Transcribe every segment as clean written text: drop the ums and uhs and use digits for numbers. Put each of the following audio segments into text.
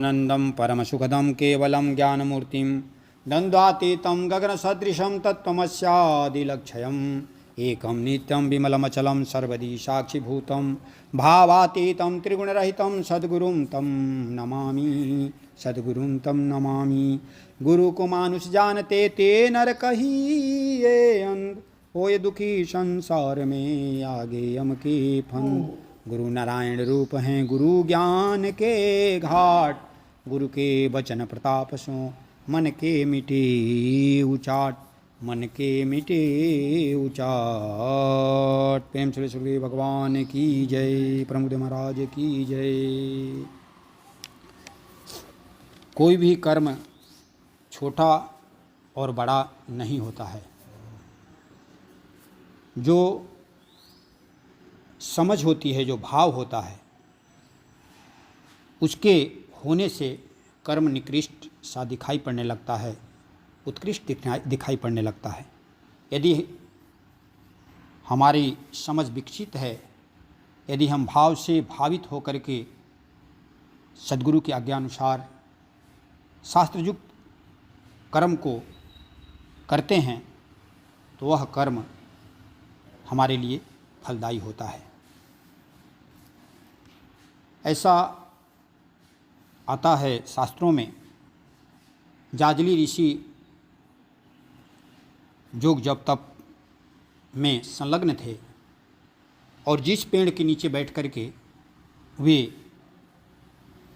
नंदं परमसुखदं केवलं ज्ञानमूर्तिं द्वन्द्वातीतं गगनसदृशं तत्त्वमस्यादिलक्ष्यम् एकं नित्यं विमलमचलं सर्वदी साक्षिभूतं भावातीतं त्रिगुणरहितं सद्गुरुं तं नमामि। सद्गुरुं तं नमामि। गुरु को मानुष जानते ते नर कहिए अंग, होए दुखी संसार में आगे यम के फंद। गुरु नारायण रूप हैं गुरु ज्ञान के घाट, गुरु के वचन प्रताप सो मन के मिटे उचाट, मन के मिटे उचाट। प्रेम श्री सुखदेव भगवान की जय, प्रमुख महाराज की जय। कोई भी कर्म छोटा और बड़ा नहीं होता है। जो समझ होती है, जो भाव होता है, उसके होने से कर्म निकृष्ट सा दिखाई पड़ने लगता है, उत्कृष्ट दिखाई पड़ने लगता है। यदि हमारी समझ विकसित है, यदि हम भाव से भावित होकर के सद्गुरु की आज्ञानुसार शास्त्रयुक्त कर्म को करते हैं, तो वह कर्म हमारे लिए फलदायी होता है। ऐसा आता है शास्त्रों में, जाजली ऋषि योग जप तप में संलग्न थे और जिस पेड़ के नीचे बैठ कर के वे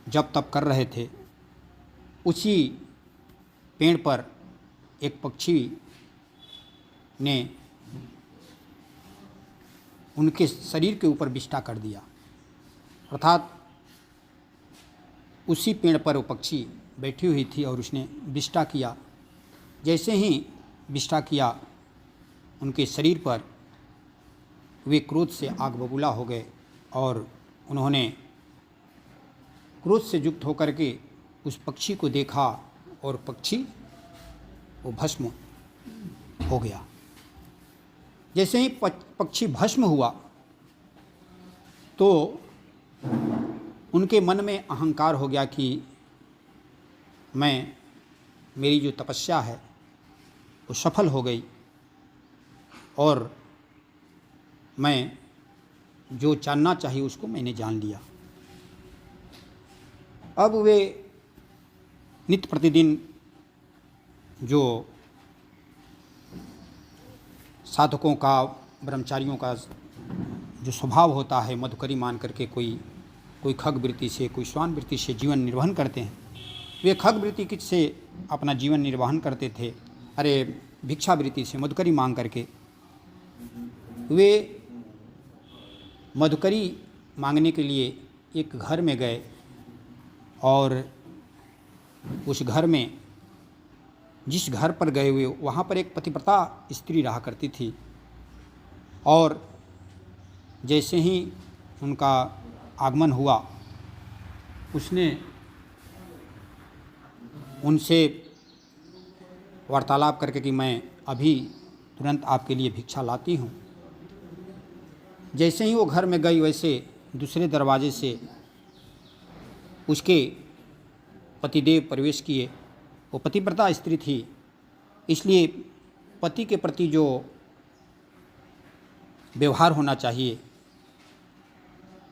जप तप कर रहे थे, उसी पेड़ पर एक पक्षी ने उनके शरीर के ऊपर विष्ठा कर दिया। अर्थात उसी पेड़ पर वो पक्षी बैठी हुई थी और उसने विष्ठा किया। जैसे ही विष्ठा किया, उनके शरीर पर वे क्रोध से आग बबूला हो गए और उन्होंने क्रोध से युक्त होकर के उस पक्षी को देखा और पक्षी वो भस्म हो गया। जैसे ही पक्षी भस्म हुआ तो उनके मन में अहंकार हो गया कि मेरी जो तपस्या है वो सफल हो गई और मैं जो जानना चाहिए उसको मैंने जान लिया। अब वे नित्य प्रतिदिन जो साधकों का, ब्रह्मचारियों का जो स्वभाव होता है, मधुकरी मान करके कोई खग वृत्ति से, कोई श्वान वृत्ति से जीवन निर्वहन करते हैं। वे खग वृत्ति से अपना जीवन निर्वहन करते थे, भिक्षा वृत्ति से मधुकरी मांग करके। वे मधुकरी मांगने के लिए एक घर में गए और उस घर में, जिस घर पर गए हुए, वहाँ पर एक पतिव्रता स्त्री रहा करती थी और जैसे ही उनका आगमन हुआ, उसने उनसे वार्तालाप करके कि मैं अभी तुरंत आपके लिए भिक्षा लाती हूँ। जैसे ही वो घर में गई, वैसे दूसरे दरवाजे से उसके पतिदेव प्रवेश किए। वो पतिव्रता स्त्री थी, इसलिए पति के प्रति जो व्यवहार होना चाहिए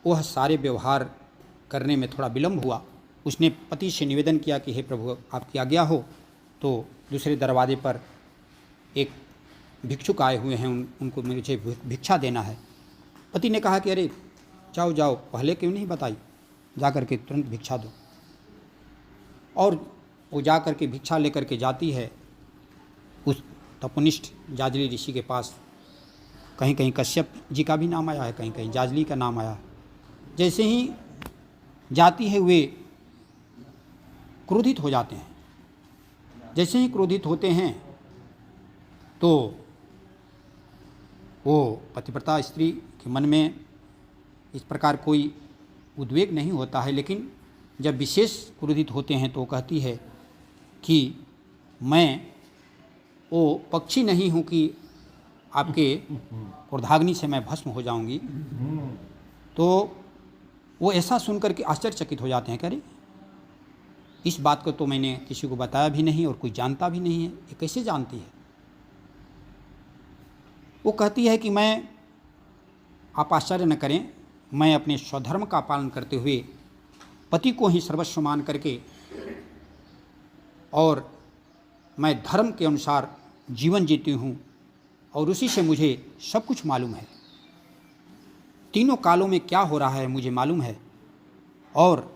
वह सारे व्यवहार करने में थोड़ा विलंब हुआ। उसने पति से निवेदन किया कि हे प्रभु, आपकी आज्ञा हो तो दूसरे दरवाजे पर एक भिक्षुक आए हुए हैं, उनको मुझे भिक्षा देना है। पति ने कहा कि अरे जाओ जाओ, पहले क्यों नहीं बताई, जा कर के तुरंत भिक्षा दो। और वो जा कर के भिक्षा लेकर के जाती है उस तपोनिष्ठ जाजली ऋषि के पास। कहीं कहीं कश्यप जी का भी नाम आया है, कहीं कहीं जाजली का नाम आया। जैसे ही जाती है, वे क्रोधित हो जाते हैं। जैसे ही क्रोधित होते हैं तो वो पतिव्रता स्त्री के मन में इस प्रकार कोई उद्वेग नहीं होता है, लेकिन जब विशेष क्रोधित होते हैं तो कहती है कि मैं वो पक्षी नहीं हूँ कि आपके क्रोधाग्नि से मैं भस्म हो जाऊंगी। तो वो ऐसा सुनकर के आश्चर्यचकित हो जाते हैं कि अरे इस बात को तो मैंने किसी को बताया भी नहीं और कोई जानता भी नहीं है। ये कैसे जानती है? वो कहती है कि मैं, आप आश्चर्य न करें, मैं अपने स्वधर्म का पालन करते हुए पति को ही सर्वस्व मान करके और मैं धर्म के अनुसार जीवन जीती हूँ और उसी से मुझे सब कुछ मालूम है। तीनों कालों में क्या हो रहा है मुझे मालूम है। और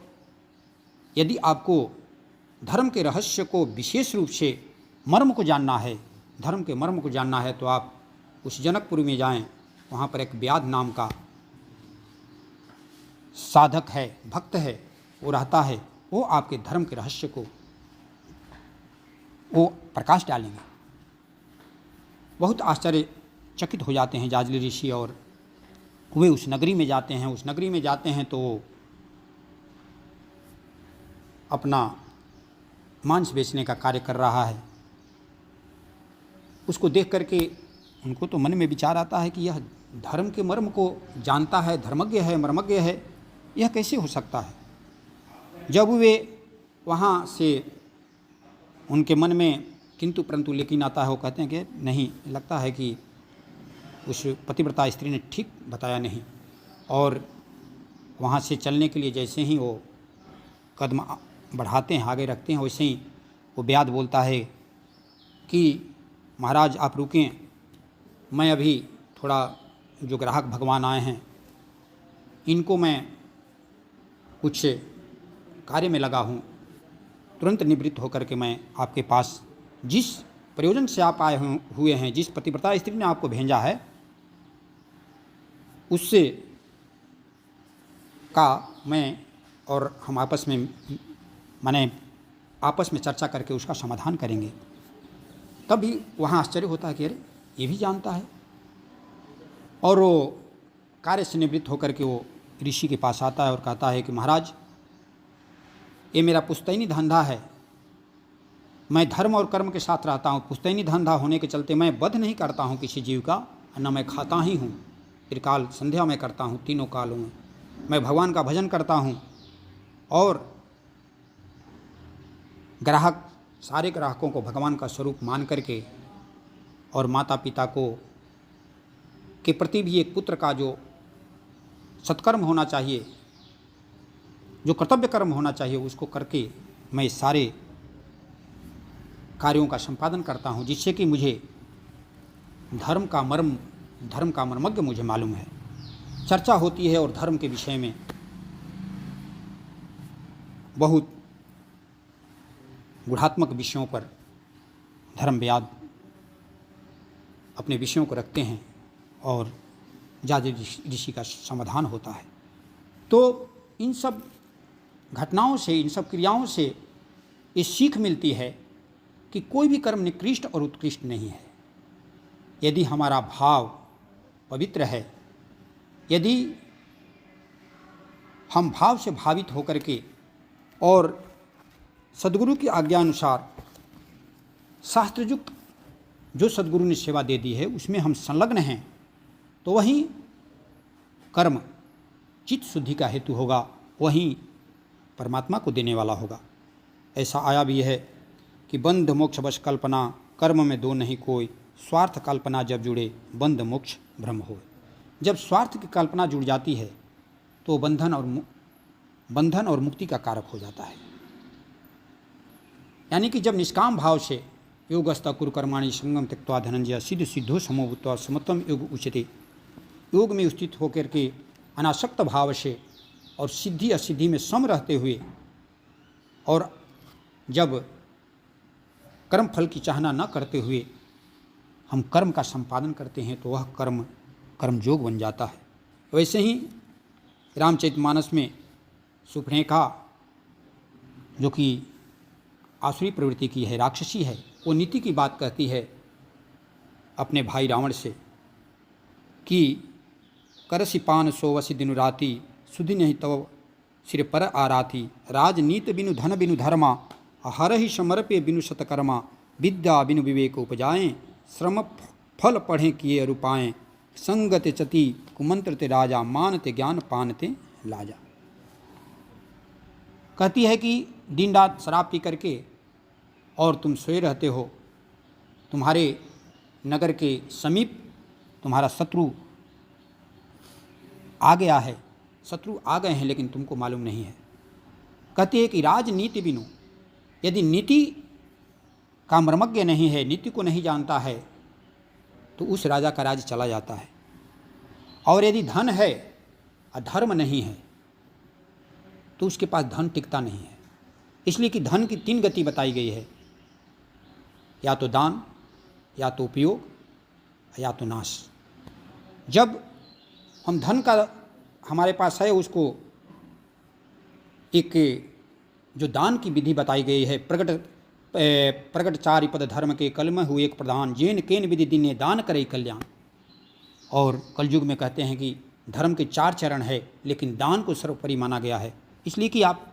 यदि आपको धर्म के रहस्य को विशेष रूप से मर्म को जानना है, धर्म के मर्म को जानना है, तो आप उस जनकपुर में जाएं। वहाँ पर एक व्याध नाम का साधक है, भक्त है, वो रहता है। वो आपके धर्म के रहस्य को वो प्रकाश डालेंगे। बहुत आश्चर्यचकित हो जाते हैं जाजली ऋषि और वे उस नगरी में जाते हैं। उस नगरी में जाते हैं तो अपना मांस बेचने का कार्य कर रहा है। उसको देख करके उनको तो मन में विचार आता है कि यह धर्म के मर्म को जानता है, धर्मज्ञ है, मर्मज्ञ है, यह कैसे हो सकता है। जब वे वहाँ से उनके मन में किंतु परंतु लेकिन आता है, वो कहते हैं कि नहीं, लगता है कि उस पतिव्रता स्त्री ने ठीक बताया नहीं। और वहाँ से चलने के लिए जैसे ही वो कदम बढ़ाते हैं, आगे रखते हैं, वैसे ही वो व्याध बोलता है कि महाराज आप रुकें, मैं अभी थोड़ा जो ग्राहक भगवान आए हैं इनको मैं कुछ कार्य में लगा हूँ, तुरंत निवृत्त होकर के मैं आपके पास जिस प्रयोजन से आप आए हुए हैं, जिस पतिव्रता स्त्री ने आपको भेजा है, उससे का मैं और हम आपस में माने आपस में चर्चा करके उसका समाधान करेंगे। तभी वहाँ आश्चर्य होता है कि अरे ये भी जानता है। और वो कार्य से निवृत्त होकर के वो ऋषि के पास आता है और कहता है कि महाराज ये मेरा पुश्तैनी धंधा है, मैं धर्म और कर्म के साथ रहता हूँ। पुश्तैनी धंधा होने के चलते मैं वध नहीं करता हूँ किसी जीव का, न मैं खाता ही हूँ। त्रिकाल संध्या में करता हूँ, तीनों कालों में मैं भगवान का भजन करता हूँ। और ग्राहक, सारे ग्राहकों को भगवान का स्वरूप मान करके और माता पिता को के प्रति भी एक पुत्र का जो सत्कर्म होना चाहिए, जो कर्तव्य कर्म होना चाहिए, उसको करके मैं सारे कार्यों का संपादन करता हूँ, जिससे कि मुझे धर्म का मर्मज्ञ मुझे मालूम है। चर्चा होती है और धर्म के विषय में बहुत गुणात्मक विषयों पर धर्मव्याद अपने विषयों को रखते हैं और जाजली ऋषि का समाधान होता है। तो इन सब घटनाओं से, इन सब क्रियाओं से ये सीख मिलती है कि कोई भी कर्म निकृष्ट और उत्कृष्ट नहीं है। यदि हमारा भाव पवित्र है, यदि हम भाव से भावित होकर के और सद्गुरु की आज्ञा अनुसार शास्त्रयुक्त जो सद्गुरु ने सेवा दे दी है उसमें हम संलग्न हैं, तो वही कर्म चित्त शुद्धि का हेतु होगा, वही परमात्मा को देने वाला होगा। ऐसा आया भी है कि बंध मोक्ष वश कल्पना, कर्म में दो नहीं कोई, स्वार्थ कल्पना जब जुड़े बंध मोक्ष भ्रम हो। जब स्वार्थ की कल्पना जुड़ जाती है तो बंधन और मुक्ति का कारक हो जाता है। यानी कि जब निष्काम भाव से योगस्थ कुरु कर्माणि संगम त्यक्त्वा धनंजय सिद्ध सिद्धो समो भूत्वा समत्वम योग उच्यते, योग में स्थित होकर के अनासक्त भाव से और सिद्धि असिद्धि में सम रहते हुए, और जब कर्म फल की चाहना न करते हुए हम कर्म का संपादन करते हैं तो वह कर्मयोग बन जाता है। वैसे ही रामचरितमानस में सुपनेखा, जो कि आसुरी प्रवृत्ति की है, राक्षसी है, वो नीति की बात कहती है अपने भाई रावण से कि करसी पान सोवसी दिनु राति, सुधि नहीं तव सिर पर आराती, राजनीत बिनु धन बिनु धर्मा, हर ही समर्पे बिनु सतकर्मा, विद्या बिनु विवेक उपजाएं, श्रम फल पढ़ें किए अरुपाएं, संगत चति कुमंत्रते राजा, मानते ज्ञान पानते लाजा। कहती है कि दिन रात शराब पी करके और तुम सोए रहते हो, तुम्हारे नगर के समीप तुम्हारा शत्रु आ गया है, शत्रु आ गए हैं लेकिन तुमको मालूम नहीं है। कहते हैं कि राजनीति बिनु, यदि नीति का मर्मज्ञ नहीं है, नीति को नहीं जानता है, तो उस राजा का राज चला जाता है। और यदि धन है और धर्म नहीं है तो उसके पास धन टिकता नहीं है। इसलिए कि धन की 3 गति बताई गई है, या तो दान, या तो उपयोग, या तो नाश। जब हम धन का हमारे पास है, उसको एक जो दान की विधि बताई गई है, प्रगट 4 पद धर्म के कलम हुए एक प्रधान, जेन केन विधि दिने दान करे कल्याण। और कलयुग में कहते हैं कि धर्म के 4 चरण है, लेकिन दान को सर्वोपरि माना गया है। इसलिए कि आप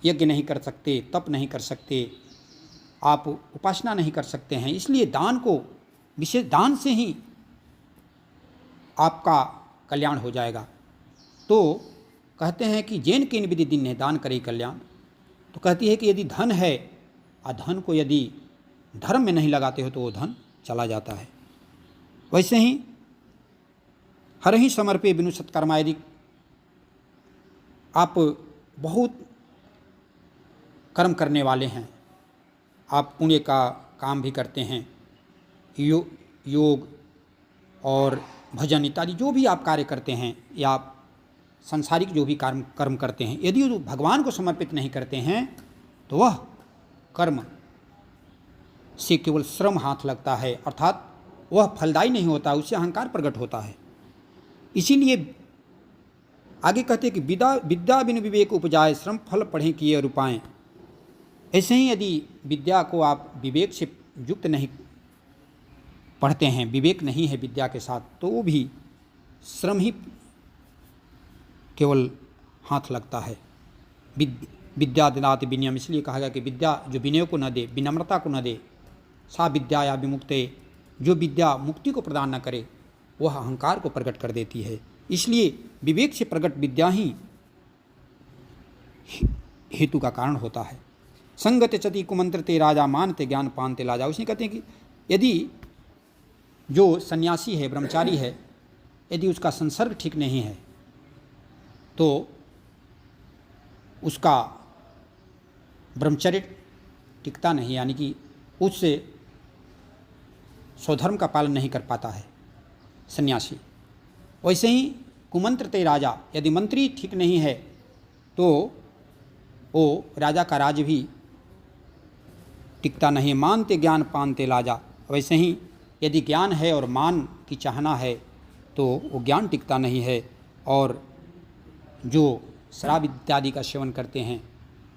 यज्ञ नहीं कर सकते, तप नहीं कर सकते, आप उपासना नहीं कर सकते हैं, इसलिए दान को विशेष, दान से ही आपका कल्याण हो जाएगा। तो कहते हैं कि जैन केन विधि दिन ने दान करे कल्याण। तो कहती है कि यदि धन है और धन को यदि धर्म में नहीं लगाते हो तो वो धन चला जाता है। वैसे ही हर ही समर्पे बिनु सत्कर्मा, यदि आप बहुत कर्म करने वाले हैं, आप पुण्य का काम भी करते हैं, योग और भजन इत्यादि जो भी आप कार्य करते हैं, या आप सांसारिक जो भी कर्म करते हैं, यदि वो भगवान को समर्पित नहीं करते हैं तो वह कर्म से केवल श्रम हाथ लगता है, अर्थात वह फलदायी नहीं होता, उससे अहंकार प्रकट होता है। इसीलिए आगे कहते हैं कि विद्या बिन विवेक उपजाए, श्रम फल पढ़ें किए और उपाएं। ऐसे ही यदि विद्या को आप विवेक से युक्त नहीं पढ़ते हैं, विवेक नहीं है विद्या के साथ, तो वो भी श्रम ही केवल हाथ लगता है। विद्या ददाति विनयम, इसलिए कहा गया कि विद्या जो विनय को न दे, विनम्रता को न दे, सा विद्या या विमुक्ते, जो विद्या मुक्ति को प्रदान न करे वह अहंकार को प्रकट कर देती है। इसलिए विवेक से प्रकट विद्या ही हेतु का कारण होता है। संगत चति कुमंत्रते राजा, मानते ज्ञान पानते लाजा। उसने कहते हैं कि यदि जो सन्यासी है, ब्रह्मचारी है, यदि उसका संसर्ग ठीक नहीं है तो उसका ब्रह्मचर्य टिकता नहीं, यानी कि उससे स्वधर्म का पालन नहीं कर पाता है सन्यासी। वैसे ही कुमंत्रते राजा, यदि मंत्री ठीक नहीं है तो वो राजा का राज भी टिकता नहीं। मानते ज्ञान पानते लाजा, वैसे ही यदि ज्ञान है और मान की चाहना है तो वो ज्ञान टिकता नहीं है। और जो शराब इत्यादि का सेवन करते हैं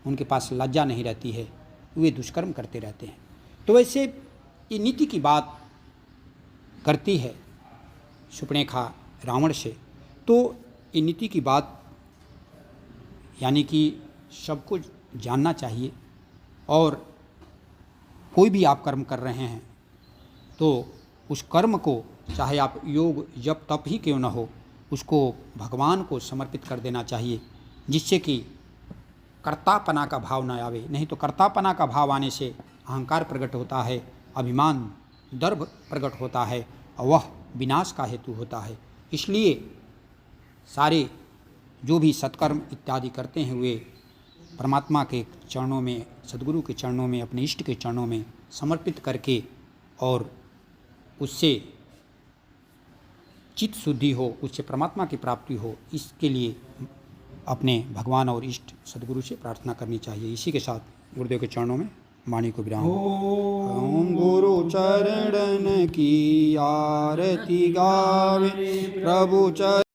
उनके पास लज्जा नहीं रहती है, वे दुष्कर्म करते रहते हैं। तो वैसे ये नीति की बात करती है शूर्पणखा रावण से, तो ये नीति की बात यानी कि सबको जानना चाहिए। और कोई भी आप कर्म कर रहे हैं तो उस कर्म को, चाहे आप योग जप तप ही क्यों न हो, उसको भगवान को समर्पित कर देना चाहिए, जिससे कि कर्तापना का भाव न आवे। नहीं तो कर्तापना का भाव आने से अहंकार प्रकट होता है, अभिमान गर्व प्रकट होता है और वह विनाश का हेतु होता है। इसलिए सारे जो भी सत्कर्म इत्यादि करते हैं वे परमात्मा के चरणों में, सद्गुरु के चरणों में, अपने इष्ट के चरणों में समर्पित करके और उससे चित्त शुद्धि हो, उससे परमात्मा की प्राप्ति हो, इसके लिए अपने भगवान और इष्ट सद्गुरु से प्रार्थना करनी चाहिए। इसी के साथ गुरुदेव के चरणों में वाणी को विराम। ओम गुरु चरण की आरती गावे, प्रभु चरण